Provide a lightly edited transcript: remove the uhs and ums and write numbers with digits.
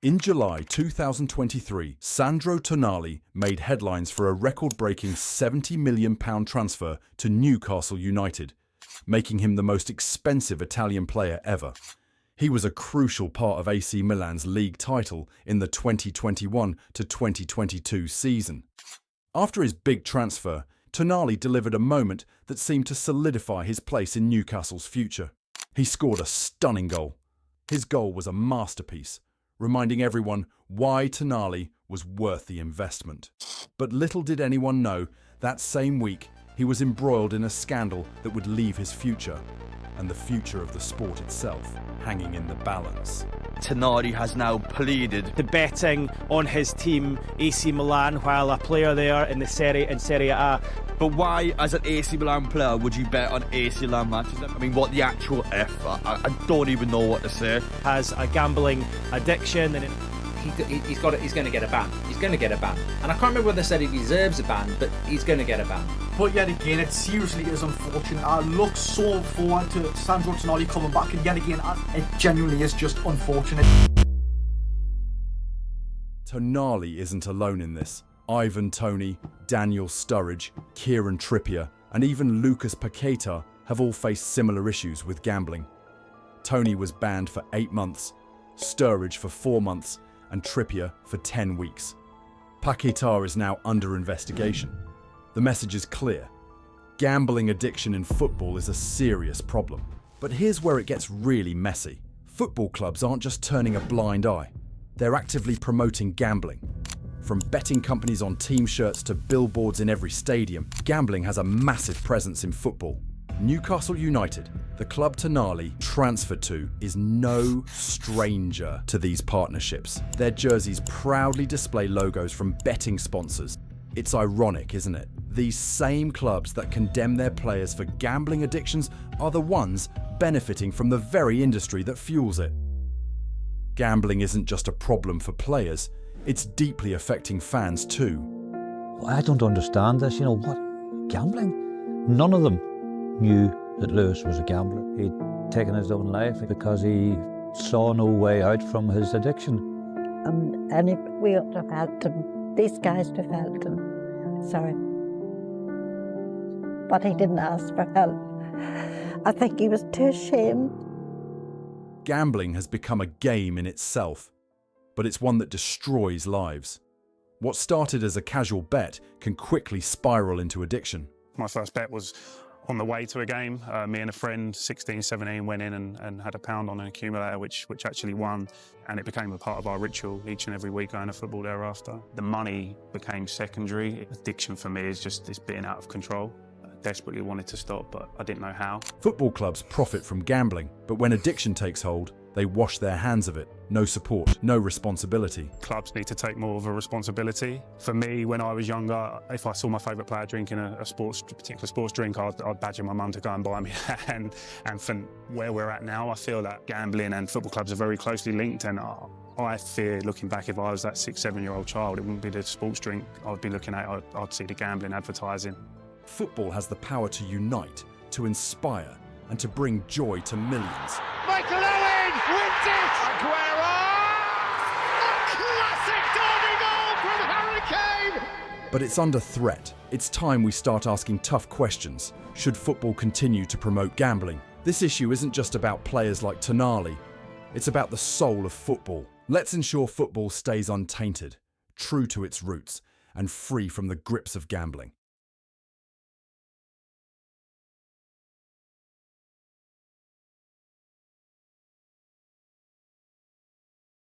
In July 2023, Sandro Tonali made headlines for a record-breaking £70 million transfer to Newcastle United, making him the most expensive Italian player ever. He was a crucial part of AC Milan's league title in the 2021 to 2022 season. After his big transfer, Tonali delivered a moment that seemed to solidify his place in Newcastle's future. He scored a stunning goal. His goal was a masterpiece, reminding everyone why Tonali was worth the investment. But little did anyone know, that same week he was embroiled in a scandal that would leave his future, and the future of the sport itself, hanging in the balance. Tonali has now pleaded the betting on his team, AC Milan, while a player there in Serie A. But why, as an AC Milan player, would you bet on AC Milan matches? I mean, what the actual F? I don't even know what to say. Has a gambling addiction, and he's going to get a ban. He's going to get a ban. And I can't remember whether they said he deserves a ban, but he's going to get a ban. But yet again, it seriously is unfortunate. I look so forward to Sandro Tonali coming back, and yet again, it genuinely is just unfortunate. Tonali isn't alone in this. Ivan Toney, Daniel Sturridge, Kieran Trippier, and even Lucas Paquetá have all faced similar issues with gambling. Toney was banned for 8 months, Sturridge for 4 months, and Trippier for 10 weeks. Paquetá is now under investigation. The message is clear. Gambling addiction in football is a serious problem. But here's where it gets really messy. Football clubs aren't just turning a blind eye. They're actively promoting gambling. From betting companies on team shirts to billboards in every stadium, gambling has a massive presence in football. Newcastle United, the club Tonali transferred to, is no stranger to these partnerships. Their jerseys proudly display logos from betting sponsors. It's ironic, isn't it? These same clubs that condemn their players for gambling addictions are the ones benefiting from the very industry that fuels it. Gambling isn't just a problem for players, it's deeply affecting fans too. I don't understand this, what? Gambling? None of them knew that Lewis was a gambler. He'd taken his own life because he saw no way out from his addiction. And if we ought to have helped him, these guys to have helped him. Sorry. But he didn't ask for help. I think he was too ashamed. Gambling has become a game in itself, but it's one that destroys lives. What started as a casual bet can quickly spiral into addiction. My first bet was on the way to a game. Me and a friend, 16, 17, went in and had £1 on an accumulator, which actually won. And it became a part of our ritual each and every week going to football thereafter. The money became secondary. Addiction for me is just this being out of control. I desperately wanted to stop, but I didn't know how. Football clubs profit from gambling, but when addiction takes hold, they wash their hands of it. No support, no responsibility. Clubs need to take more of a responsibility. For me, when I was younger, if I saw my favourite player drinking a particular sports drink, I'd badger my mum to go and buy me. and from where we're at now, I feel that gambling and football clubs are very closely linked, and I fear, looking back, if I was that 6, 7-year-old child, it wouldn't be the sports drink I'd be looking at, I'd see the gambling advertising. Football has the power to unite, to inspire, and to bring joy to millions. Michael Owen wins it! Aguero! A classic derby goal from Harry Kane! But it's under threat. It's time we start asking tough questions. Should football continue to promote gambling? This issue isn't just about players like Tonali. It's about the soul of football. Let's ensure football stays untainted, true to its roots, and free from the grips of gambling.